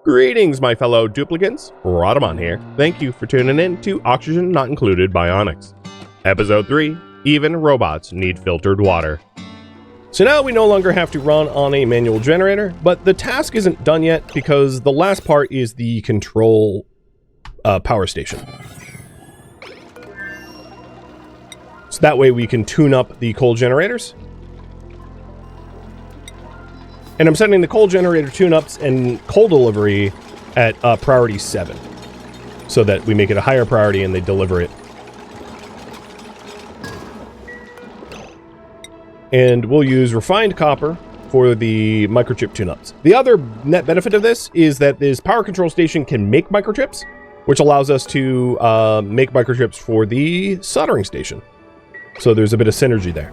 Greetings, my fellow duplicants. Rhadamant here. Thank you for tuning in to Oxygen Not Included Bionics. Episode 3, Even Robots Need Filtered Water. So now we no longer have to run on a manual generator, but the task isn't done yet because the last part is the control power station. So that way we can tune up the coal generators. And I'm setting the coal generator tune-ups and coal delivery at priority 7. So that we make it a higher priority and they deliver it. And we'll use refined copper for the microchip tune-ups. The other net benefit of this is that this power control station can make microchips, which allows us to make microchips for the soldering station. So there's a bit of synergy there.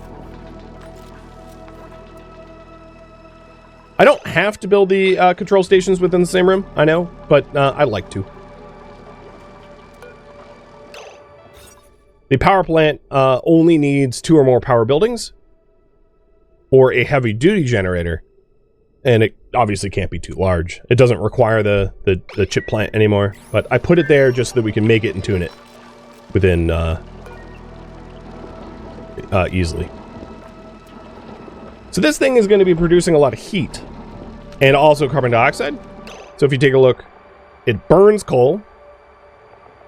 I don't have to build the control stations within the same room, I know, but I like to. The power plant only needs 2 or more power buildings, or a heavy-duty generator, and it obviously can't be too large. It doesn't require the chip plant anymore, but I put it there just so that we can make it and tune it within easily. So this thing is going to be producing a lot of heat. And also carbon dioxide. So if you take a look, it burns coal.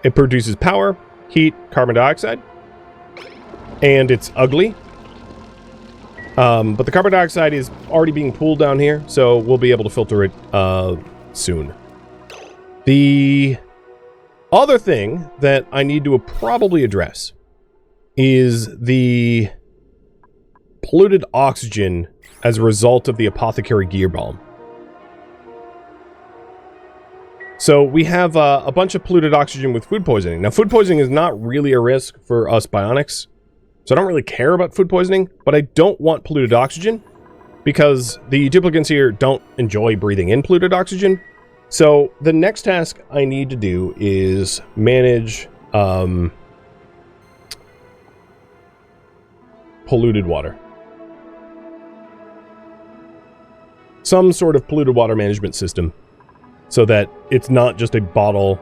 It produces power, heat, carbon dioxide. And it's ugly. But the carbon dioxide is already being pooled down here, so we'll be able to filter it soon. The other thing that I need to probably address is the polluted oxygen as a result of the apothecary gear bomb. So we have a bunch of polluted oxygen with food poisoning. Now, food poisoning is not really a risk for us Bionics, so I don't really care about food poisoning, but I don't want polluted oxygen because the duplicants here don't enjoy breathing in polluted oxygen. So the next task I need to do is manage polluted water. Some sort of polluted water management system. So that it's not just a bottle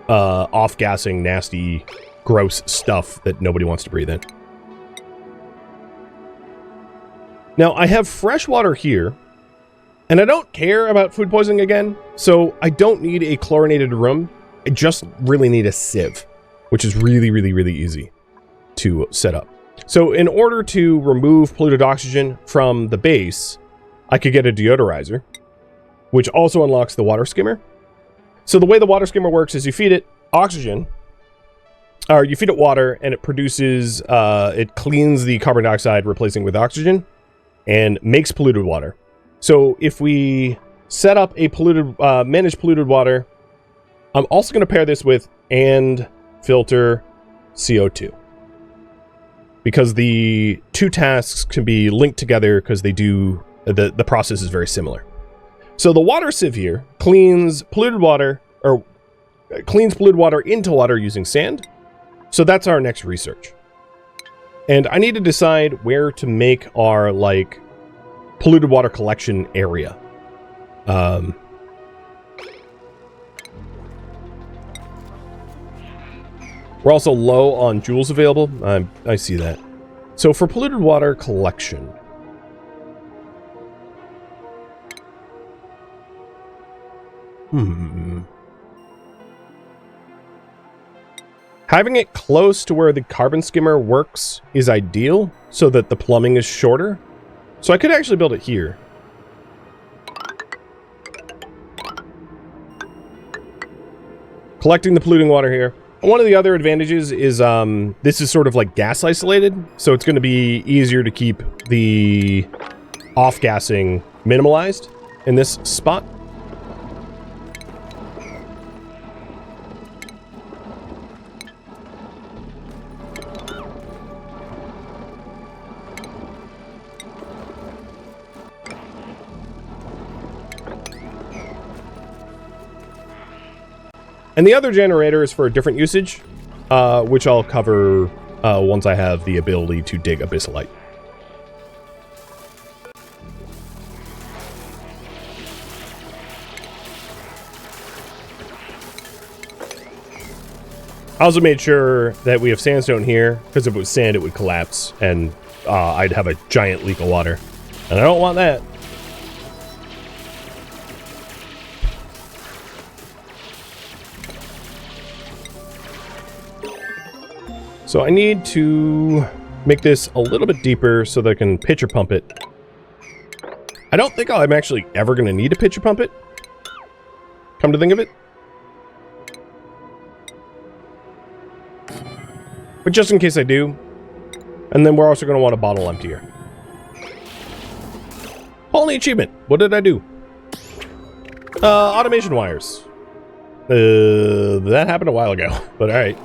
off-gassing, nasty, gross stuff that nobody wants to breathe in. Now, I have fresh water here, and I don't care about food poisoning again, so I don't need a chlorinated room. I just really need a sieve, which is really, really, really easy to set up. So in order to remove polluted oxygen from the base, I could get a deodorizer, which also unlocks the water skimmer. So the way the water skimmer works is you feed it oxygen, or you feed it water, and it produces, it cleans the carbon dioxide, replacing with oxygen, and makes polluted water. So if we set up a polluted, manage polluted water, I'm also going to pair this with and filter CO2. Because the two tasks can be linked together because they do, the process is very similar. So the water sieve here cleans polluted water, or cleans polluted water into water using sand. So that's our next research. And I need to decide where to make our, like, polluted water collection area. We're also low on joules available. I see that. So for polluted water collection, having it close to where the carbon skimmer works is ideal, so that the plumbing is shorter. So I could actually build it here. Collecting the polluting water here. One of the other advantages is this is sort of like gas isolated, so it's going to be easier to keep the off-gassing minimalized in this spot. And the other generator is for a different usage, which I'll cover once I have the ability to dig abyssalite. I also made sure that we have sandstone here, because if it was sand, it would collapse, and I'd have a giant leak of water. And I don't want that. So I need to make this a little bit deeper so that I can pitcher pump it. I don't think I'm actually ever going to need to pitcher pump it, come to think of it. But just in case I do. And then we're also going to want a bottle emptier. Only achievement. What did I do? Automation wires. That happened a while ago, but alright.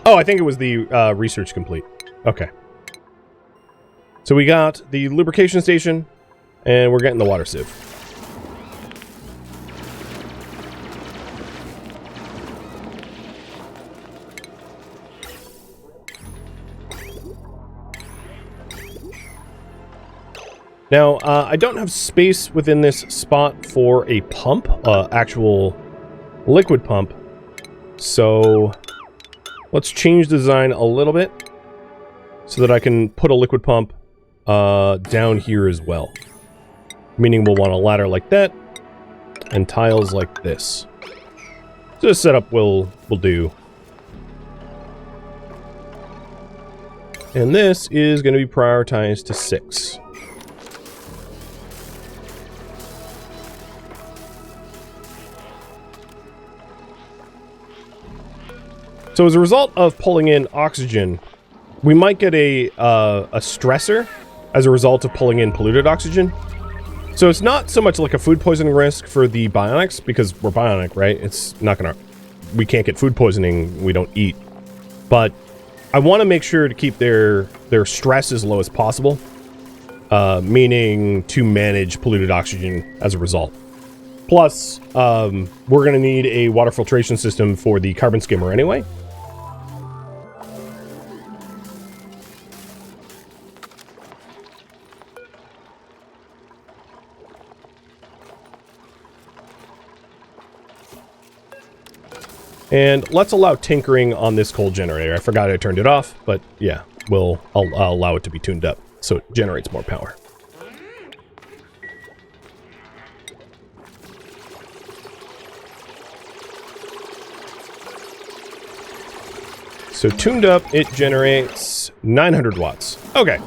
Oh, I think it was the research complete. Okay. So we got the lubrication station, and we're getting the water sieve. Now, I don't have space within this spot for a pump, actual liquid pump. So let's change the design a little bit so that I can put a liquid pump down here as well. Meaning we'll want a ladder like that and tiles like this. So this setup will do. And this is going to be prioritized to 6. So as a result of pulling in oxygen, we might get a stressor as a result of pulling in polluted oxygen. So it's not so much like a food poisoning risk for the Bionics, because we're Bionic, right? It's not gonna... We can't get food poisoning, we don't eat. But I want to make sure to keep their stress as low as possible. Meaning to manage polluted oxygen as a result. Plus, we're going to need a water filtration system for the carbon skimmer anyway. And let's allow tinkering on this coal generator. I forgot I turned it off, but yeah, I'll allow it to be tuned up so it generates more power. So tuned up, it generates 900 watts. Okay,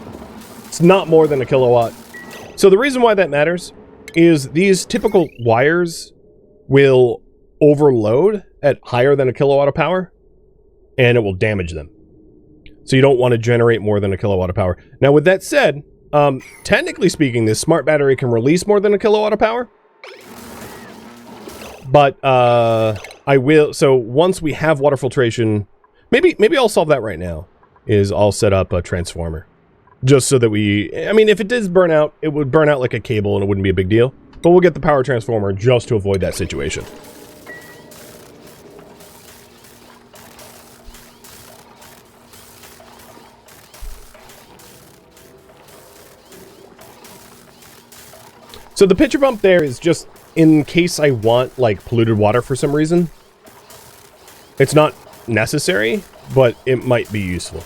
it's not more than a kilowatt. So the reason why that matters is these typical wires will overload at higher than a kilowatt of power, and it will damage them. So you don't want to generate more than a kilowatt of power. Now, with that said, technically speaking, this smart battery can release more than a kilowatt of power. But I will. So once we have water filtration, maybe I'll solve that right now. Is I'll set up a transformer, just so that we. I mean, if it does burn out, it would burn out like a cable, and it wouldn't be a big deal. But we'll get the power transformer just to avoid that situation. So the pitcher pump there is just in case I want, like, polluted water for some reason. It's not necessary, but it might be useful.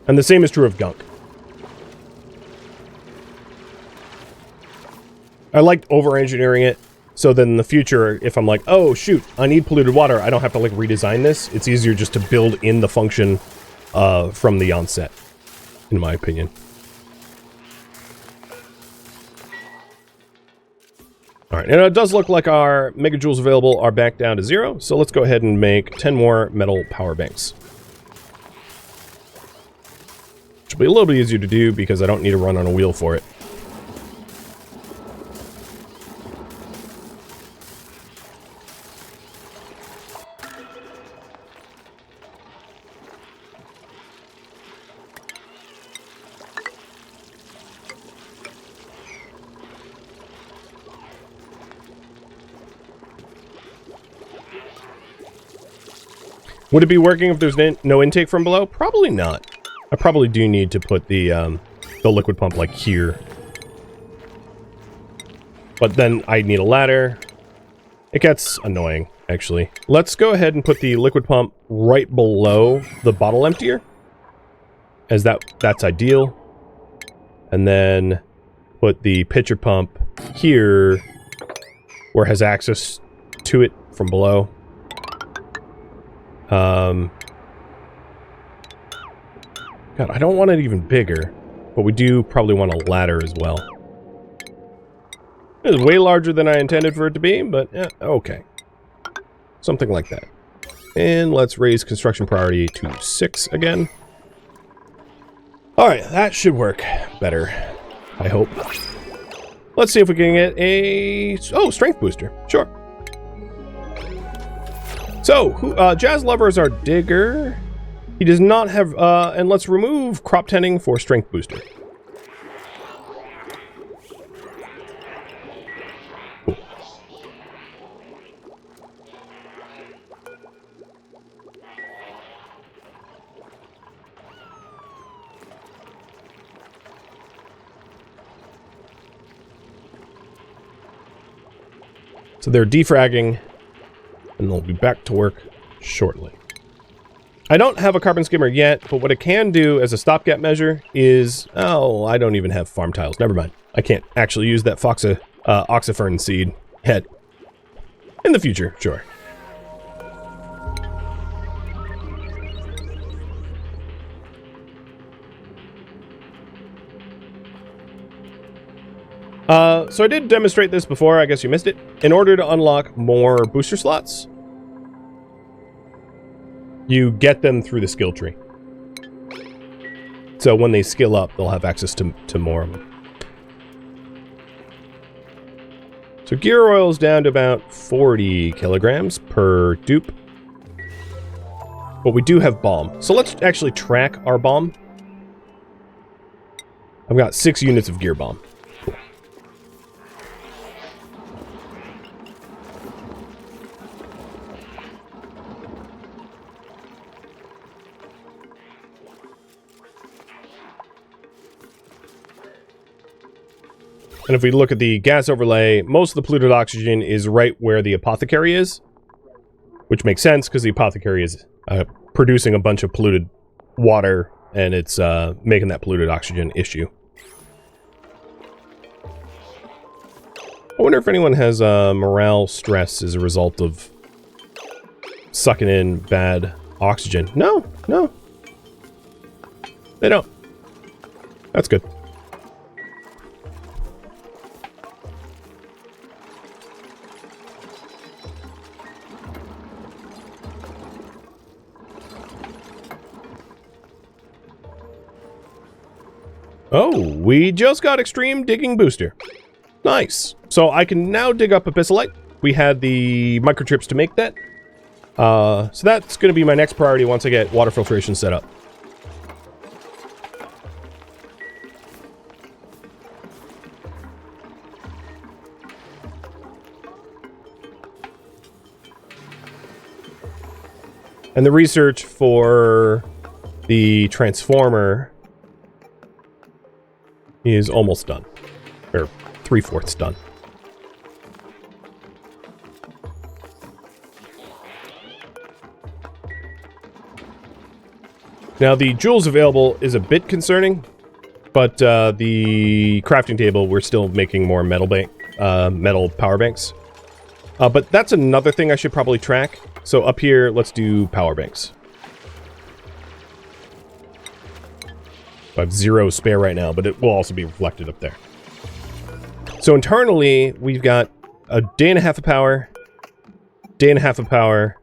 And the same is true of gunk. I liked over-engineering it, so then in the future, if I'm like, oh, shoot, I need polluted water, I don't have to, like, redesign this. It's easier just to build in the function from the onset, in my opinion. Alright, and it does look like our megajoules available are back down to 0, so let's go ahead and make 10 more metal power banks. Which will be a little bit easier to do because I don't need to run on a wheel for it. Would it be working if there's no intake from below? Probably not. I probably do need to put the liquid pump like here. But then I need a ladder. It gets annoying. actually. Let's go ahead and put the liquid pump right below the bottle emptier, as that's ideal. And then put the pitcher pump here, where it has access to it from below. God, I don't want it even bigger, but we do probably want a ladder as well. It's way larger than I intended for it to be, but okay. Something like that. And let's raise construction priority to 6 again. Alright, that should work better, I hope. Let's see if we can get a... Oh, strength booster. Sure. So, Jazz Lover is our digger. He does not have... and let's remove crop tending for strength booster. So they're defragging, and they'll be back to work shortly. I don't have a carbon skimmer yet, but what it can do as a stopgap measure is... Oh, I don't even have farm tiles. Never mind. I can't actually use that oxifern seed yet. In the future, sure. So I did demonstrate this before, I guess you missed it. In order to unlock more booster slots, you get them through the skill tree. So when they skill up, they'll have access to more of them. So gear oil is down to about 40 kilograms per dupe. But we do have bomb. So let's actually track our bomb. I've got 6 units of gear bomb. And if we look at the gas overlay, most of the polluted oxygen is right where the apothecary is. Which makes sense, because the apothecary is producing a bunch of polluted water, and it's making that polluted oxygen issue. I wonder if anyone has morale stress as a result of sucking in bad oxygen. No, no. They don't. That's good. Oh, we just got Extreme Digging Booster. Nice. So I can now dig up Epistolite. We had the microchips to make that. So that's going to be my next priority once I get water filtration set up. And the research for the transformer is almost done. Or 3/4 done. Now the jewels available is a bit concerning, but the crafting table, we're still making more metal power banks. But that's another thing I should probably track. So up here, let's do power banks. I have 0 spare right now, but it will also be reflected up there. So internally, we've got a day and a half of power, day and a half of power,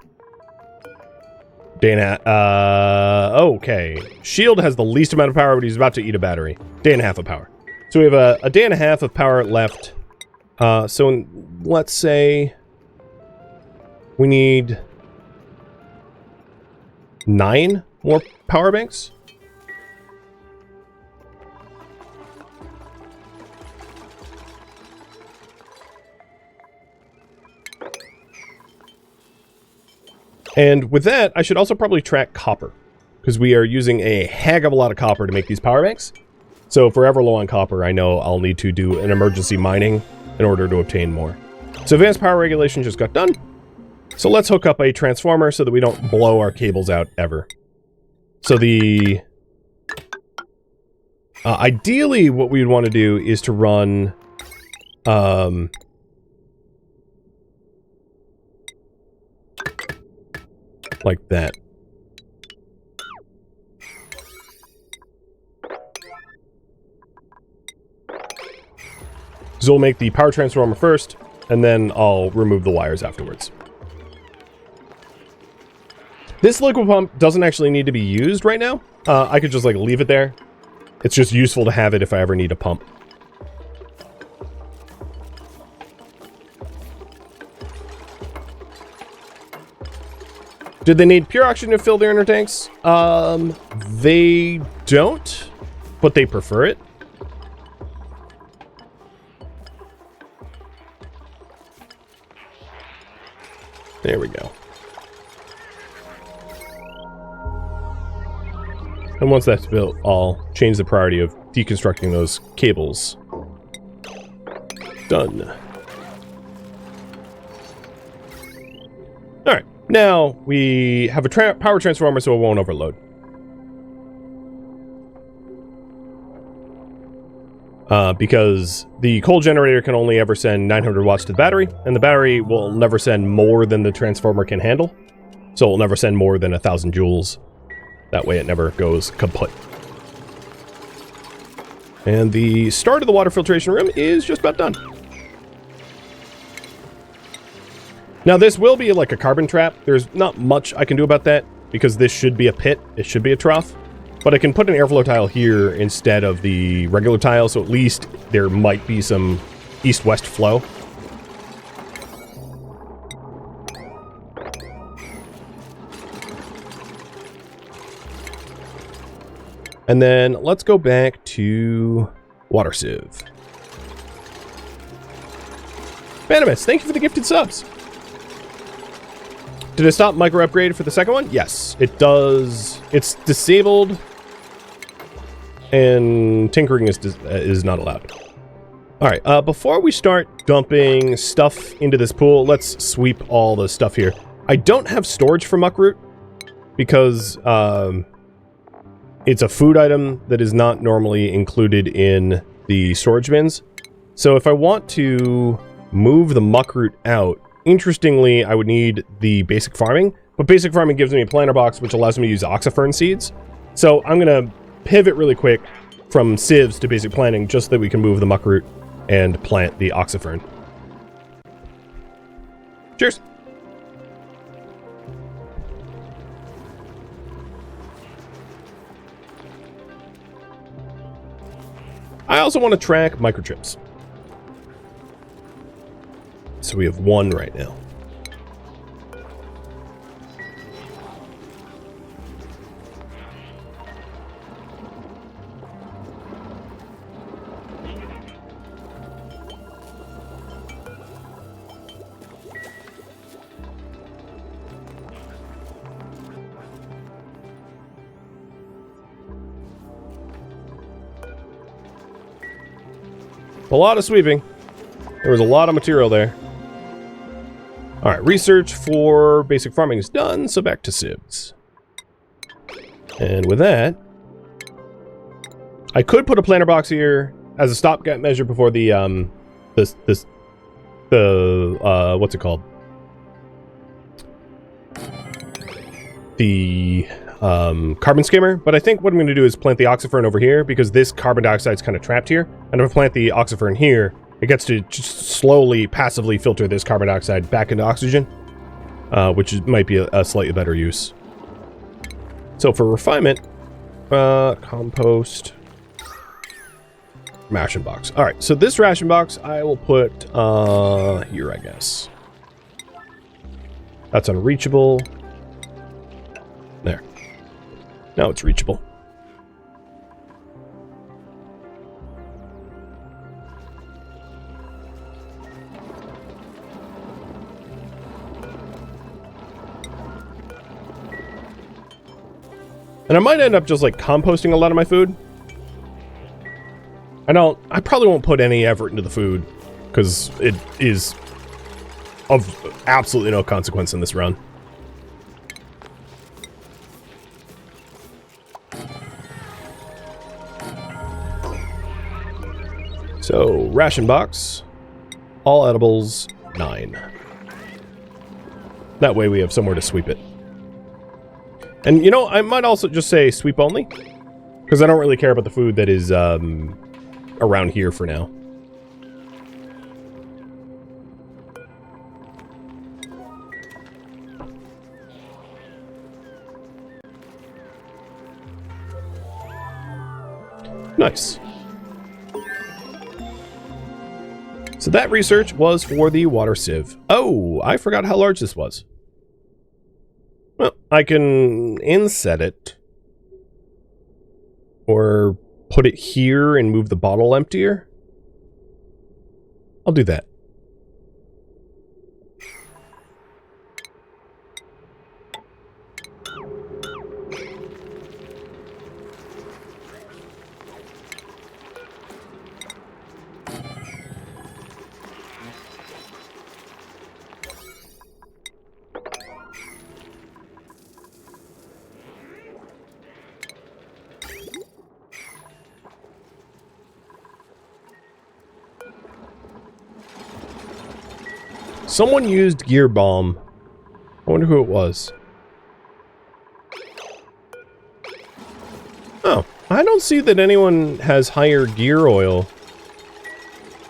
day and a half, okay. Shield has the least amount of power, but he's about to eat a battery. Day and a half of power. So we have a day and a half of power left. Let's say we need 9 more power banks. And with that, I should also probably track copper, because we are using a heck of a lot of copper to make these power banks. So if we're ever low on copper, I know I'll need to do an emergency mining in order to obtain more. So advanced power regulation just got done. So let's hook up a transformer so that we don't blow our cables out ever. So the... ideally, what we'd want to do is to run... like that. So we'll make the power transformer first, and then I'll remove the wires afterwards. This liquid pump doesn't actually need to be used right now. I could just like leave it there. It's just useful to have it if I ever need a pump. Did they need pure oxygen to fill their inner tanks? They don't, but they prefer it. There we go. And once that's built, I'll change the priority of deconstructing those cables. Done. Alright, now we have a power transformer so it won't overload. Because the coal generator can only ever send 900 watts to the battery, and the battery will never send more than the transformer can handle. So it will never send more than 1,000 joules. That way it never goes kaput. And the start of the water filtration room is just about done. Now this will be like a carbon trap. There's not much I can do about that, because this should be a pit. It should be a trough. But I can put an airflow tile here instead of the regular tile, so at least there might be some east-west flow. And then let's go back to water sieve. Minimus, thank you for the gifted subs. Did it stop micro upgrade for the second one? Yes, it does. It's disabled, and tinkering is not allowed. All right, before we start dumping stuff into this pool, let's sweep all the stuff here. I don't have storage for muckroot because it's a food item that is not normally included in the storage bins. So if I want to move the muckroot out, interestingly, I would need the basic farming, but basic farming gives me a planter box, which allows me to use oxifern seeds. So I'm going to pivot really quick from sieves to basic planting just so that we can move the muckroot and plant the oxifern. Cheers. I also want to track microchips. So we have one right now. A lot of sweeping. There was a lot of material there. Alright, research for basic farming is done, so back to sieves. And with that, I could put a planter box here as a stopgap measure before the, what's it called? The, carbon skimmer, but I think what I'm going to do is plant the oxifern over here because this carbon dioxide is kind of trapped here. And if I plant the oxifern here, it gets to just slowly, passively filter this carbon dioxide back into oxygen, which might be a slightly better use. So for refinement, compost, ration box. All right, so this ration box I will put here, I guess. That's unreachable. There. Now it's reachable. And I might end up just like composting a lot of my food. I probably won't put any effort into the food because it is of absolutely no consequence in this run. So, ration box, all edibles, 9. That way we have somewhere to sweep it. And, you know, I might also just say sweep only, because I don't really care about the food that is around here for now. Nice. So that research was for the water sieve. Oh, I forgot how large this was. Well, I can inset it. Or put it here and move the bottle emptier. I'll do that. Someone used gear bomb. I wonder who it was. Oh, I don't see that anyone has higher gear oil.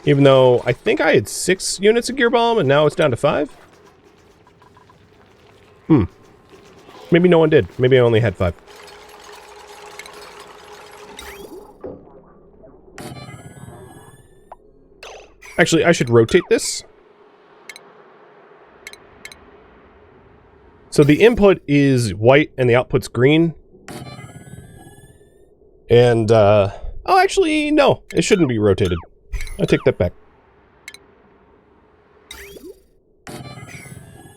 Even though I think I had 6 units of gear bomb and now it's down to 5. Maybe no one did. Maybe I only had 5. Actually, I should rotate this. So the input is white and the output's green. And, oh, actually, no. It shouldn't be rotated. I take that back.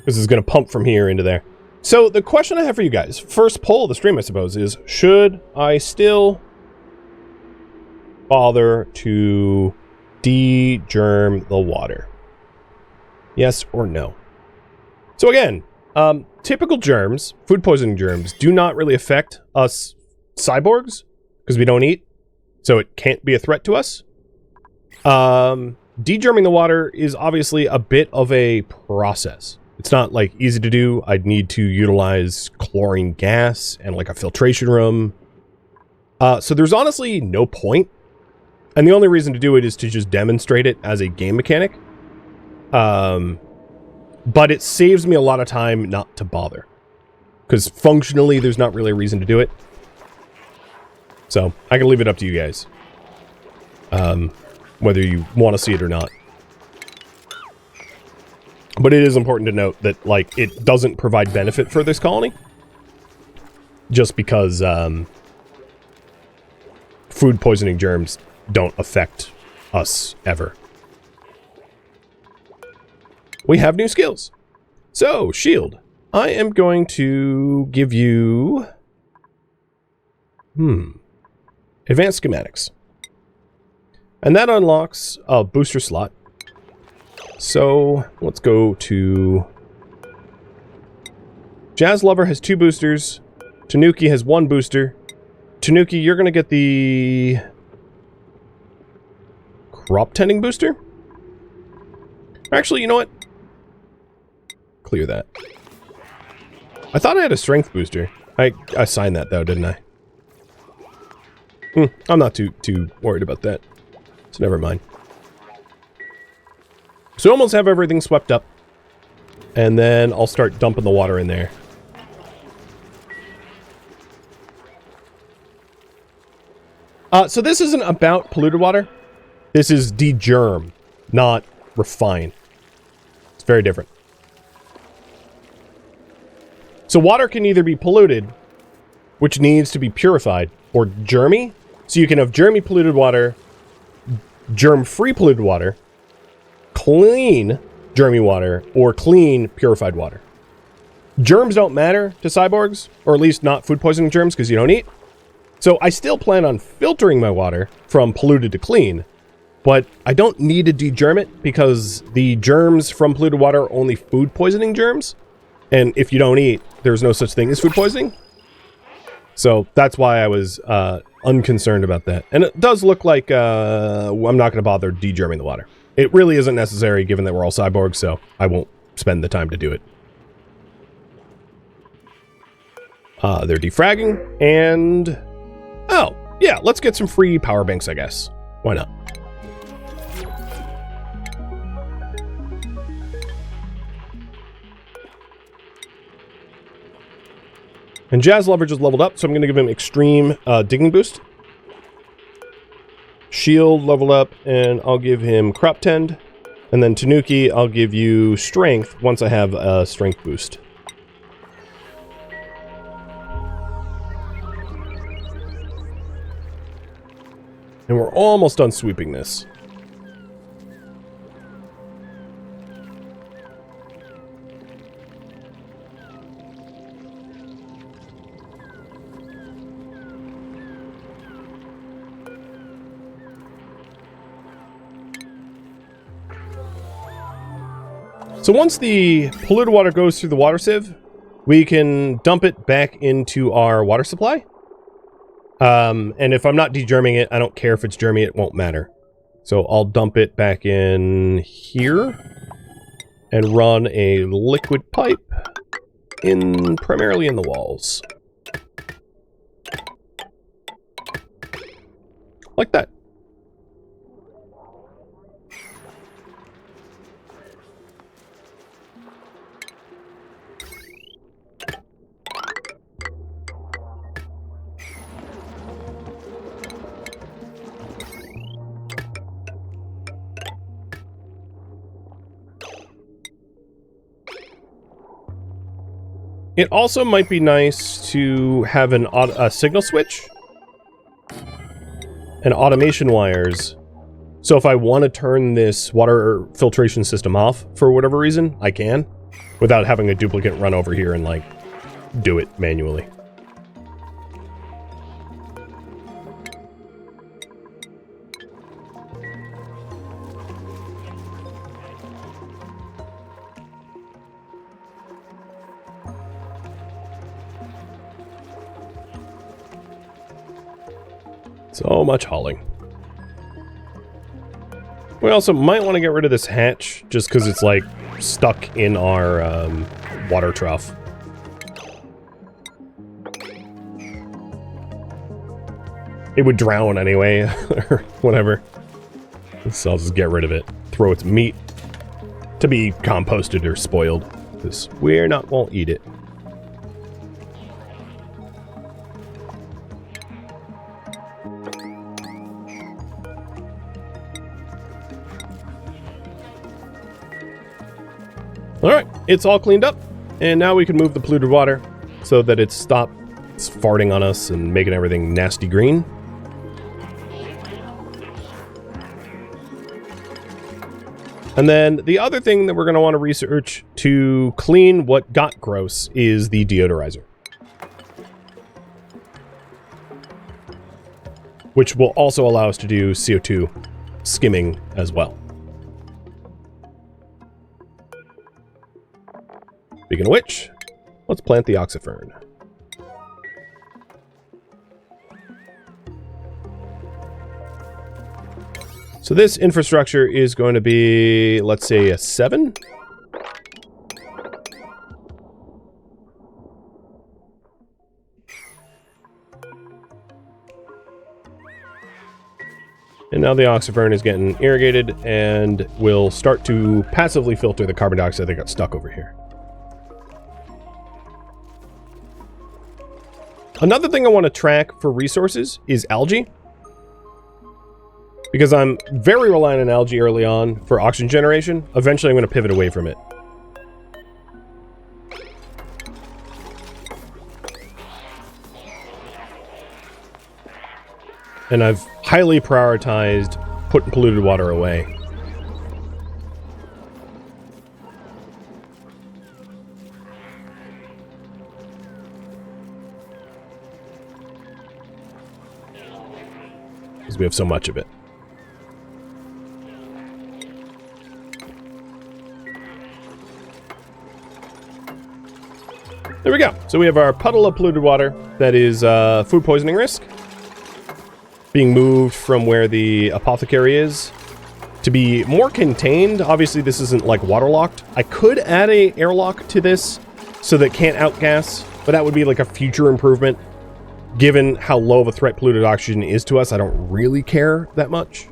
This is going to pump from here into there. So the question I have for you guys, first poll of the stream, I suppose, is should I still bother to de-germ the water? Yes or no? So again, typical germs, food poisoning germs, do not really affect us cyborgs because we don't eat, so it can't be a threat to us. De-germing the water is obviously a bit of a process. It's not like easy to do. I'd need to utilize chlorine gas and like a filtration room. So there's honestly no point. And the only reason to do it is to just demonstrate it as a game mechanic. But it saves me a lot of time not to bother. Because functionally, there's not really a reason to do it. So, I can leave it up to you guys. Whether you want to see it or not. But it is important to note that, like, it doesn't provide benefit for this colony. Just because, food poisoning germs don't affect us ever. We have new skills. So, shield. I am going to give you... advanced schematics. And that unlocks a booster slot. So, let's go to... Jazz Lover has 2 boosters. Tanuki has 1 booster. Tanuki, you're going to get the... Crop Tending booster? Actually, you know what? Clear that. I thought I had a strength booster. I assigned that though, didn't I? I'm not too worried about that. So never mind. So almost have everything swept up. And then I'll start dumping the water in there. So this isn't about polluted water. This is de-germ, not refine. It's very different. So water can either be polluted, which needs to be purified, or germy. So you can have germy polluted water, germ-free polluted water, clean germy water, or clean purified water. Germs don't matter to cyborgs, or at least not food poisoning germs because you don't eat. So I still plan on filtering my water from polluted to clean, But I don't need to degerm it because the germs from polluted water are only food poisoning germs. And if you don't eat, there's no such thing as food poisoning. So that's why I was unconcerned about that. And it does look like I'm not going to bother degerming the water. It really isn't necessary given that we're all cyborgs, so I won't spend the time to do it. They're defragging, and... oh, yeah, let's get some free power banks, I guess. Why not? And Jazz Lover just leveled up, so I'm going to give him extreme digging boost. Shield leveled up, and I'll give him crop tend. And then Tanuki, I'll give you strength once I have a strength boost. And we're almost done sweeping this. So once the polluted water goes through the water sieve, we can dump it back into our water supply. And if I'm not degerming it, I don't care if it's germy, it won't matter. So I'll dump it back in here and run a liquid pipe in primarily in the walls. Like that. It also might be nice to have a signal switch and automation wires. So if I want to turn this water filtration system off for whatever reason, I can, without having a duplicate run over here and like do it manually. So much hauling. We also might want to get rid of this hatch, just because it's, like, stuck in our water trough. It would drown anyway, or whatever. So I'll just get rid of it. Throw its meat to be composted or spoiled, because won't eat it. Alright, it's all cleaned up, and now we can move the polluted water so that it stops farting on us and making everything nasty green. And then the other thing that we're going to want to research to clean what got gross is the deodorizer, which will also allow us to do CO2 skimming as well. Speaking of which, let's plant the oxifern. So this infrastructure is going to be, let's say, a 7. And now the oxifern is getting irrigated and will start to passively filter the carbon dioxide that got stuck over here. Another thing I want to track for resources is algae, because I'm very reliant on algae early on for oxygen generation. Eventually I'm going to pivot away from it. And I've highly prioritized putting polluted water away. We have so much of it. There we go. So we have our puddle of polluted water that is food poisoning risk being moved from where the apothecary is to be more contained. Obviously, this isn't like waterlocked. I could add a airlock to this so that it can't outgas, but that would be like a future improvement. Given how low of a threat polluted oxygen is to us, I don't really care that much.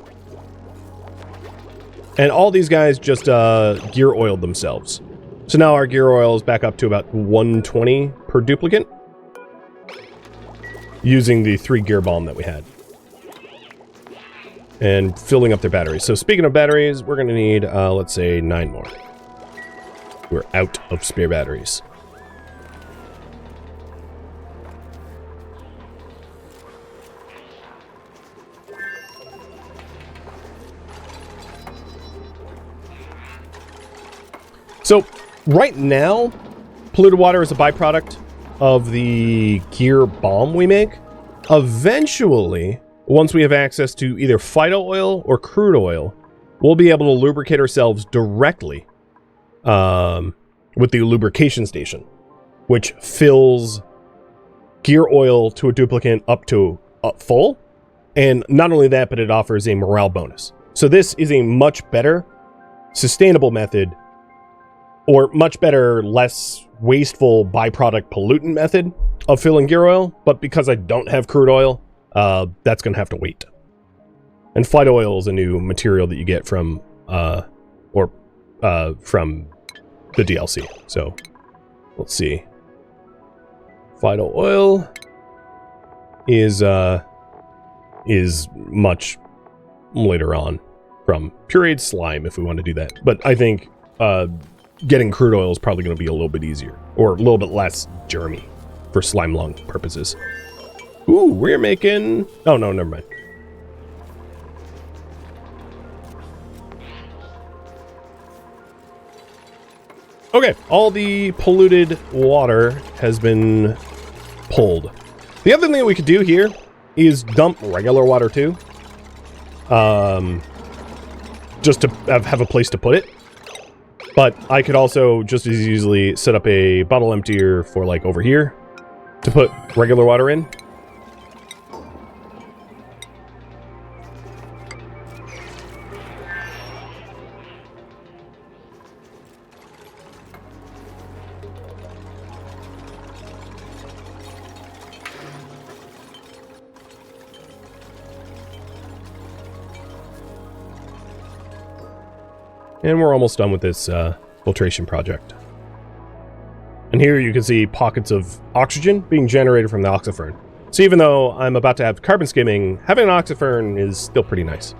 And all these guys just gear oiled themselves. So now our gear oil is back up to about 120 per duplicant using the 3 gear bomb that we had. And filling up their batteries. So speaking of batteries, we're going to need, let's say, 9 more. We're out of spare batteries. So right now, polluted water is a byproduct of the gear bomb we make. Eventually, once we have access to either phyto oil or crude oil, we'll be able to lubricate ourselves directly with the lubrication station, which fills gear oil to a duplicant up to full. And not only that, but it offers a morale bonus. So this is a much better sustainable method, or much better, less wasteful byproduct pollutant method of filling gear oil. But because I don't have crude oil, that's going to have to wait. And phyto oil is a new material that you get from from the DLC. So let's see. Phyto oil is much later on from pureed slime if we want to do that. But I think getting crude oil is probably going to be a little bit easier, or a little bit less germy for slime lung purposes. Ooh, we're making... Oh, no, never mind. Okay, all the polluted water has been pulled. The other thing that we could do here is dump regular water too. Just to have a place to put it. But I could also just as easily set up a bottle emptier for like over here to put regular water in. And we're almost done with this filtration project. And here you can see pockets of oxygen being generated from the oxyfern. So even though I'm about to have carbon skimming, having an oxyfern is still pretty nice.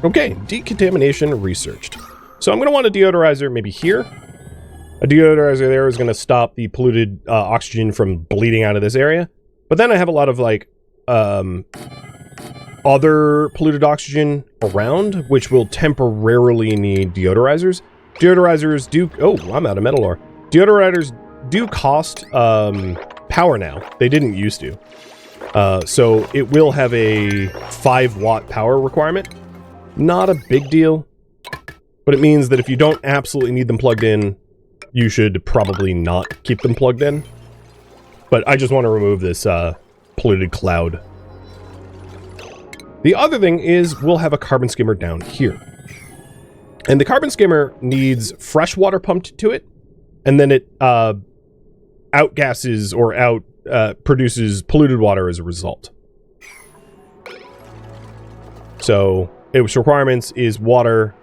Okay, decontamination researched. So I'm going to want a deodorizer maybe here. A deodorizer there is going to stop the polluted oxygen from bleeding out of this area. But then I have a lot of like other polluted oxygen around, which will temporarily need deodorizers. Deodorizers do... Oh, I'm out of metal ore. Deodorizers do cost power now. They didn't used to. So it will have a 5-watt power requirement. Not a big deal. But it means that if you don't absolutely need them plugged in, you should probably not keep them plugged in. But I just want to remove this polluted cloud. The other thing is we'll have a carbon skimmer down here. And the carbon skimmer needs fresh water pumped to it, and then it outgasses or produces polluted water as a result. So its requirements is water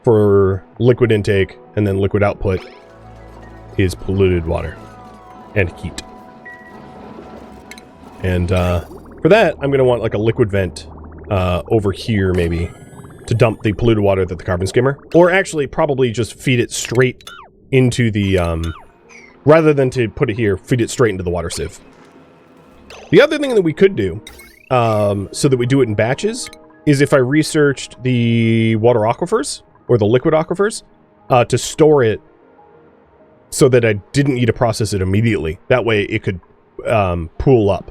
for liquid intake, and then liquid output is polluted water and heat. And for that, I'm going to want like a liquid vent over here maybe to dump the polluted water that the carbon skimmer, or actually probably just feed it straight into the, rather than to put it here, feed it straight into the water sieve. The other thing that we could do, so that we do it in batches, is if I researched the water aquifers, or the liquid aquifers, to store it so that I didn't need to process it immediately. That way it could pool up.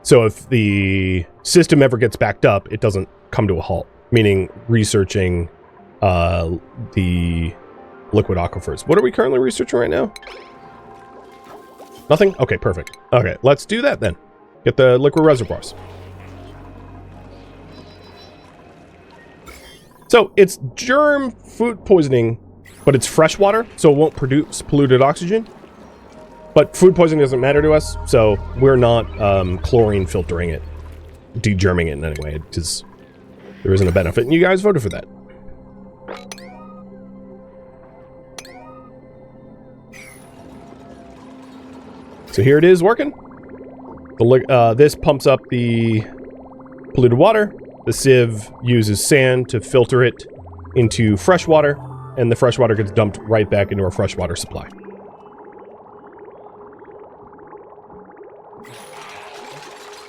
So if the system ever gets backed up, it doesn't come to a halt, meaning researching the liquid aquifers. What are we currently researching right now? Nothing? Okay, perfect. Okay, let's do that then. Get the liquid reservoirs. So it's germ food poisoning, but it's fresh water, so it won't produce polluted oxygen. But food poisoning doesn't matter to us, so we're not chlorine filtering it, degerming it in any way, because there isn't a benefit, and you guys voted for that. So here it is working. This pumps up the polluted water. The sieve uses sand to filter it into fresh water, and the fresh water gets dumped right back into our freshwater supply.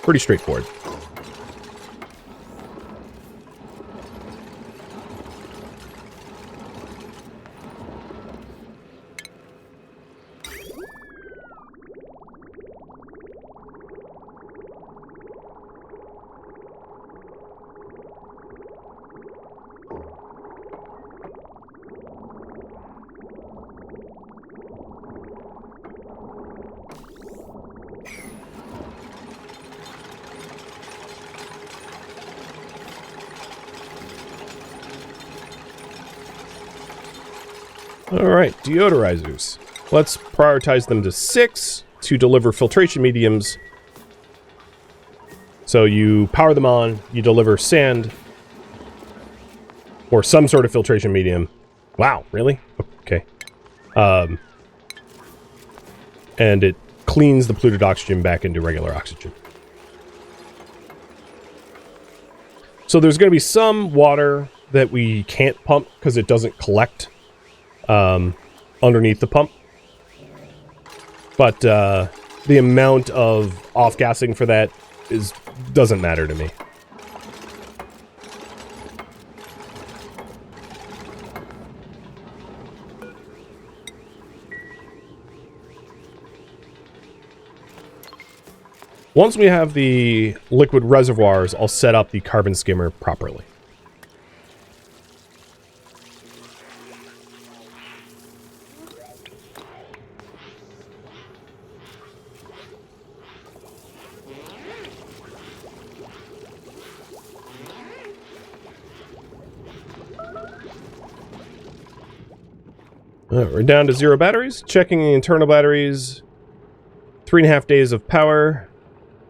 Pretty straightforward. Alright, deodorizers. Let's prioritize them to 6 to deliver filtration mediums. So you power them on, you deliver sand, or some sort of filtration medium. Wow, really? Okay. And it cleans the polluted oxygen back into regular oxygen. So there's going to be some water that we can't pump because it doesn't collect underneath the pump. But the amount of off-gassing for that doesn't matter to me. Once we have the liquid reservoirs, I'll set up the carbon skimmer properly. We're down to 0 batteries. Checking the internal batteries. 3.5 days of power.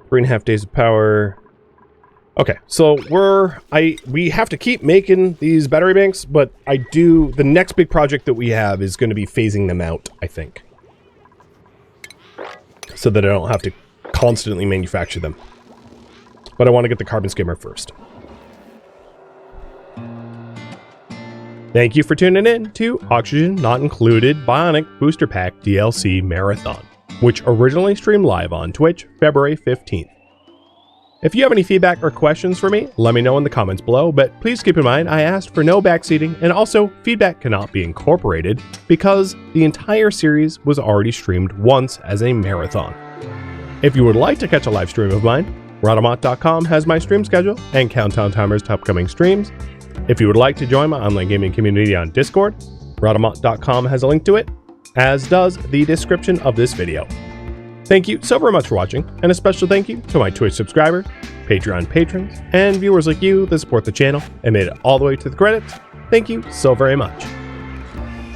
3.5 days of power. Okay, so we have to keep making these battery banks, but the next big project that we have is going to be phasing them out, I think. So that I don't have to constantly manufacture them. But I want to get the carbon skimmer first. Thank you for tuning in to Oxygen Not Included Bionic Booster Pack DLC Marathon, which originally streamed live on Twitch February 15th. If you have any feedback or questions for me, let me know in the comments below, but please keep in mind I asked for no backseating, and also feedback cannot be incorporated because the entire series was already streamed once as a marathon. If you would like to catch a live stream of mine, Rhadamant.com has my stream schedule and countdown timers to upcoming streams. If you would like to join my online gaming community on Discord, Rhadamant.com has a link to it, as does the description of this video. Thank you so very much for watching, and a special thank you to my Twitch subscribers, Patreon patrons, and viewers like you that support the channel and made it all the way to the credits. Thank you so very much.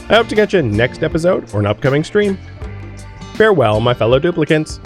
I hope to catch you next episode or an upcoming stream. Farewell, my fellow duplicants.